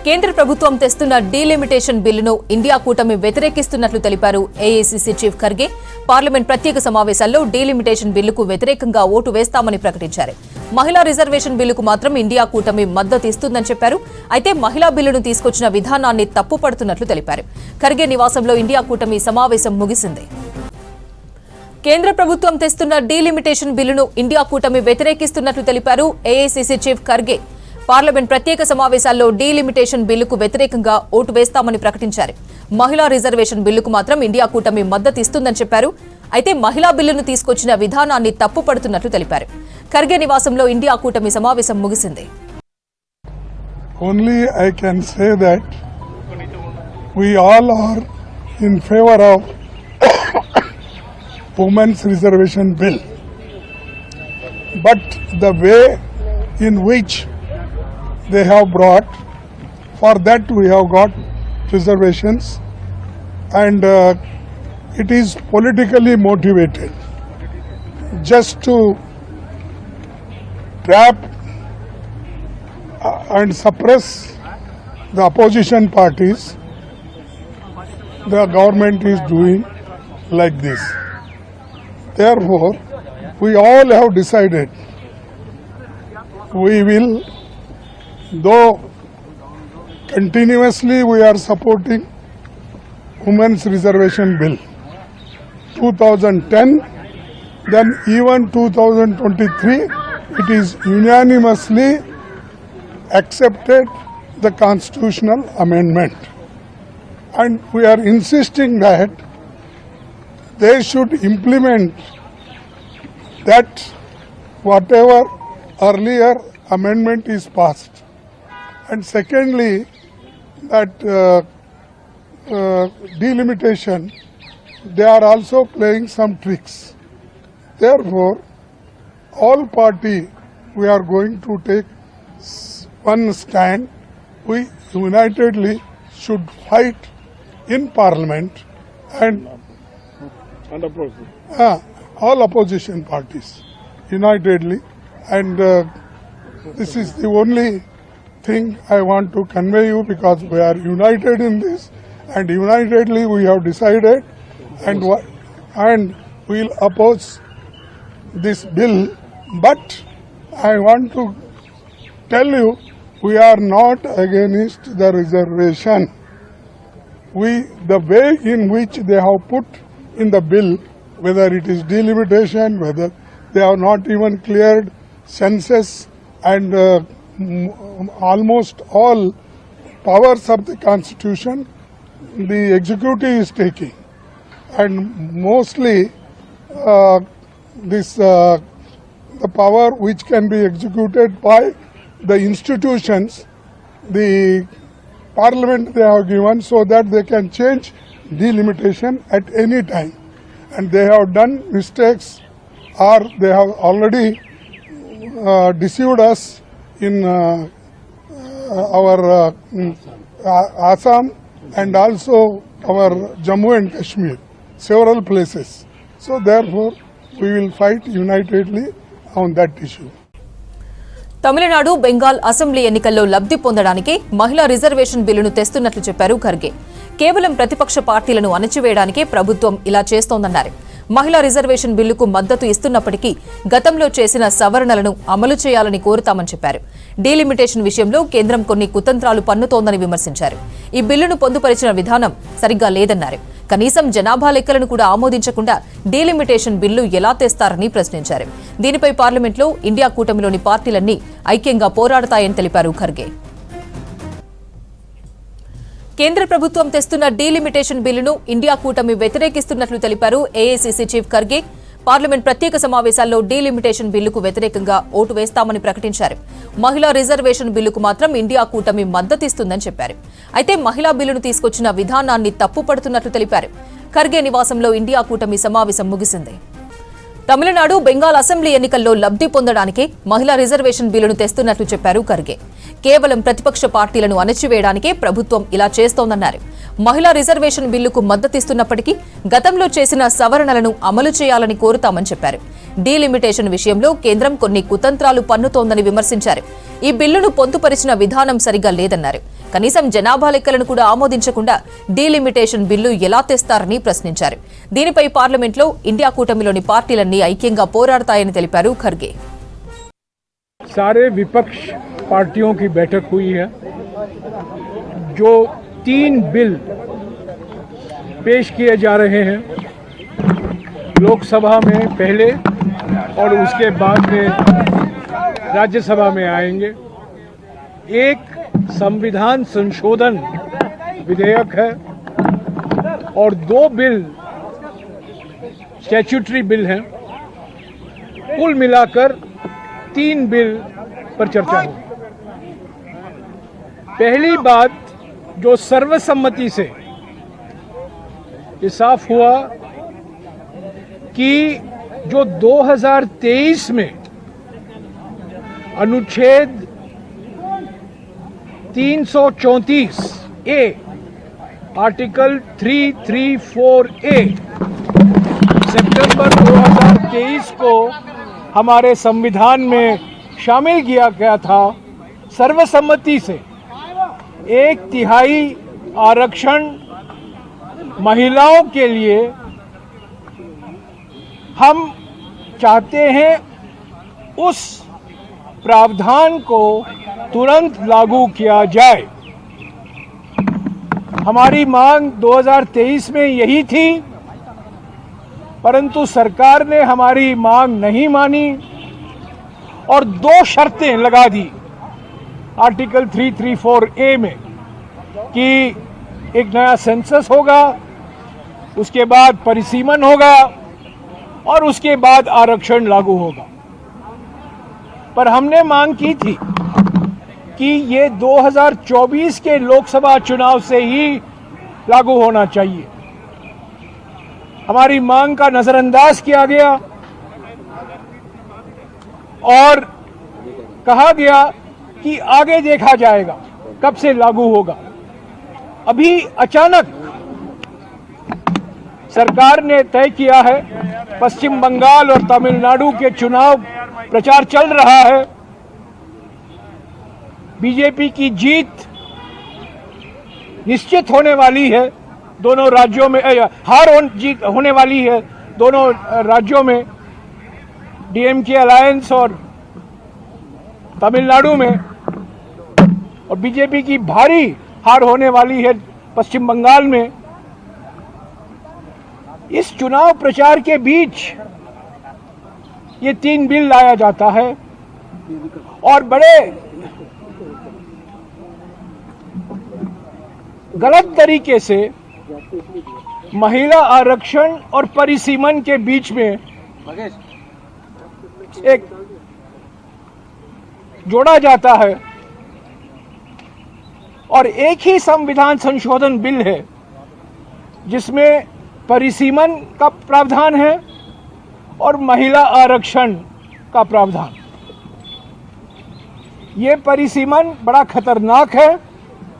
కేంద్ర ప్రభుత్వం తెస్తున్న డీలిమిటేషన్ బిల్లును ఇండియా కూటమి వ్యతిరేకిస్తున్నట్లు తెలిపారు ఏఐసీసీ చీఫ్ ఖర్గే. పార్లమెంట్ ప్రత్యేక సమావేశాల్లో డీలిమిటేషన్ బిల్లుకు వ్యతిరేకంగా ఓటు వేస్తామని ప్రకటించారు. మహిళా రిజర్వేషన్ బిల్లుకు మాత్రం ఇండియా కూటమి మద్దతు ఇస్తుందని చెప్పారు. అయితే మహిళా బిల్లును తీసుకొచ్చిన విధానాన్ని తప్పుపడుతున్నట్లు తెలిపారు. ఖర్గే నివాసంలో ఇండియా కూటమి సమావేశం ముగిసింది. కేంద్ర ప్రభుత్వం తెస్తున్న డీలిమిటేషన్ బిల్లును ఇండియా కూటమి వ్యతిరేకిస్తున్నట్లు తెలిపారు ఏఐసీసీ చీఫ్ ఖర్గే. పార్లమెంట్ ప్రత్యేక సమావేశాల్లో డీలిమిటేషన్ బిల్లుకు వ్యతిరేకంగా ఓటు వేస్తామని ప్రకటించారు. మహిళా రిజర్వేషన్ బిల్లుకు మాత్రం ఇండియా కూటమి మద్దతు ఇస్తుందని చెప్పారు. అయితే మహిళా బిల్లును తీసుకొచ్చిన విధానాన్ని తప్పుపడుతున్నట్లు తెలిపారు. ఖర్గే నివాసంలో ఇండియా కూటమి సమావేశం ముగిసింది. Only I can say that we all are in favor of women's reservation bill, but the way in which they have brought, for that we have got reservations, and it is politically motivated just to trap and suppress the opposition parties. The government is doing like this. Therefore, we all have decided we will, though continuously we are supporting Women's Reservation Bill 2010, then even 2023, it is unanimously accepted the constitutional amendment, and we are insisting that they should implement that whatever earlier amendment is passed. And secondly, that delimitation, they are also playing some tricks. Therefore, all party, we are going to take one stand. We unitedly should fight in Parliament and all opposition parties unitedly, and this is the only thing I want to convey you, because we are united in this, and unitedly we have decided, and we'll oppose this bill. But I want to tell you, we are not against the reservation. The way in which they have put in the bill, whether it is delimitation, whether they have not even cleared census, and almost all powers of the constitution the executive is taking, and mostly the power which can be executed by the institutions, the parliament they have given, so that they can change delimitation at any time, and they have done mistakes, or they have already deceived us in our Assam and also our Jammu and Kashmir, several places. So therefore, we will fight unitedly on that issue. Tamil Nadu Bengal assembly ఎన్నికల్లో లబ్ధి పొందడానికి మహిళా reservation బిల్లును తెస్తున్నట్లు చెప్పారు ఖర్గే. కేవలం ప్రతిపక్ష పార్టీలను అణచివేయడానికే ప్రభుత్వం ఇలా చేస్తోందన్నారు. మహిళా రిజర్వేషన్ బిల్లుకు మద్దతు ఇస్తున్నప్పటికీ గతంలో చేసిన సవరణలను అమలు చేయాలని కోరుతామని చెప్పారు. డీలిమిటేషన్ విషయంలో కేంద్రం కొన్ని కుతంత్రాలు పన్నుతోందని విమర్శించారు. ఈ బిల్లును పొందుపరిచిన విధానం సరిగ్గా లేదన్నారు. కనీసం జనాభా లెక్కలను కూడా ఆమోదించకుండా డీలిమిటేషన్ బిల్లు ఎలా తెస్తారని ప్రశ్నించారు. దీనిపై పార్లమెంట్లో ఇండియా కూటమిలోని పార్టీలన్నీ ఐక్యంగా పోరాడతాయని తెలిపారు ఖర్గే. కేంద్ర ప్రభుత్వం తెస్తున్న డీలిమిటేషన్ బిల్లును ఇండియా కూటమి వ్యతిరేకిస్తున్నట్లు తెలిపారు ఏఐసీసీ చీఫ్ ఖర్గే. పార్లమెంట్ ప్రత్యేక సమావేశాల్లో డీలిమిటేషన్ బిల్లుకు వ్యతిరేకంగా ఓటు వేస్తామని ప్రకటించారు. మహిళా రిజర్వేషన్ బిల్లుకు మాత్రం ఇండియా కూటమి మద్దతిస్తుందని చెప్పారు. అయితే మహిళా బిల్లును తీసుకొచ్చిన విధానాన్ని తప్పుపడుతున్నట్లు తెలిపారు. ఖర్గే నివాసంలో ఇండియా కూటమి సమావేశం ముగిసింది. తమిళనాడు బెంగాల్ అసెంబ్లీ ఎన్నికల్లో లబ్ధి పొందడానికే మహిళా రిజర్వేషన్ బిల్లును తెస్తున్నట్లు చెప్పారు ఖర్గే. కేవలం ప్రతిపక్ష పార్టీలను అణచివేయడానికే ప్రభుత్వం ఇలా చేస్తోందన్నారు. మహిళా రిజర్వేషన్ బిల్లుకు మద్దతిస్తున్నప్పటికీ గతంలో చేసిన సవరణలను అమలు చేయాలని కోరుతామని చెప్పారు. డీలిమిటేషన్ విషయంలో కేంద్రం కొన్ని కుతంత్రాలు పన్నుతోందని విమర్శించారు. ఈ బిల్లును పొందుపరిచిన విధానం సరిగా లేదన్నారు. కనీసం జనాభా లెక్కలను కూడా ఆమోదించకుండా డీలిమిటేషన్ బిల్లు ఎలా తెస్తారని ప్రశ్నించారు. దీనిపై పార్లమెంట్లో ఇండియా కూటమిలోని పార్టీలన్నీ ఐక్యంగా పోరాడతాయని తెలిపారు ఖర్గే. सारे विपक्ष पार्टियों की बैठक हुई है. जो 3 बिल पेश किए जा रहे हैं लोकसभा में पहले और उसके बाद में राज्यसभा में आएंगे. एक संविधान संशोधन विधेयक है और 2 बिल स्टैट्यूटरी बिल हैं. कुल मिलाकर 3 बिल पर चर्चा हुई. पहली बात जो सर्वसम्मति से ये साफ हुआ कि जो 2023 में अनुच्छेद 334 ए आर्टिकल 334 ए सितंबर 2023 को हमारे संविधान में शामिल किया गया था. सर्वसम्मति से 1/3 आरक्षण महिलाओं के लिए हम चाहते हैं उस प्रावधान को तुरंत लागू किया जाए. हमारी मांग 2023 में यही थी, परंतु सरकार ने हमारी मांग नहीं मानी और 2 शर्तें लगा दी आर्टिकल 334 ए में कि एक नया सेंसस होगा, उसके बाद परिसीमन होगा और उसके बाद आरक्षण लागू होगा. पर हमने मांग की थी कि ये 2024 के लोकसभा चुनाव से ही लागू होना चाहिए. हमारी मांग का नजरअंदाज किया गया और कहा गया कि आगे देखा जाएगा कब से लागू होगा. अभी अचानक सरकार ने तय किया है, पश्चिम बंगाल और तमिलनाडु के चुनाव प्रचार चल रहा है. बीजेपी की जीत निश्चित होने वाली है. दोनों राज्यों में जीत होने वाली है. दोनों राज्यों में डीएमके अलायंस और तमिलनाडु में, और बीजेपी की भारी हार होने वाली है पश्चिम बंगाल में. इस चुनाव प्रचार के बीच ये 3 बिल लाया जाता है और बड़े गलत तरीके से महिला आरक्षण और परिसीमन के बीच में एक जोड़ा जाता है. और एक ही संविधान संशोधन बिल है जिसमें परिसीमन का प्रावधान है और महिला आरक्षण का प्रावधान. ये परिसीमन बड़ा खतरनाक है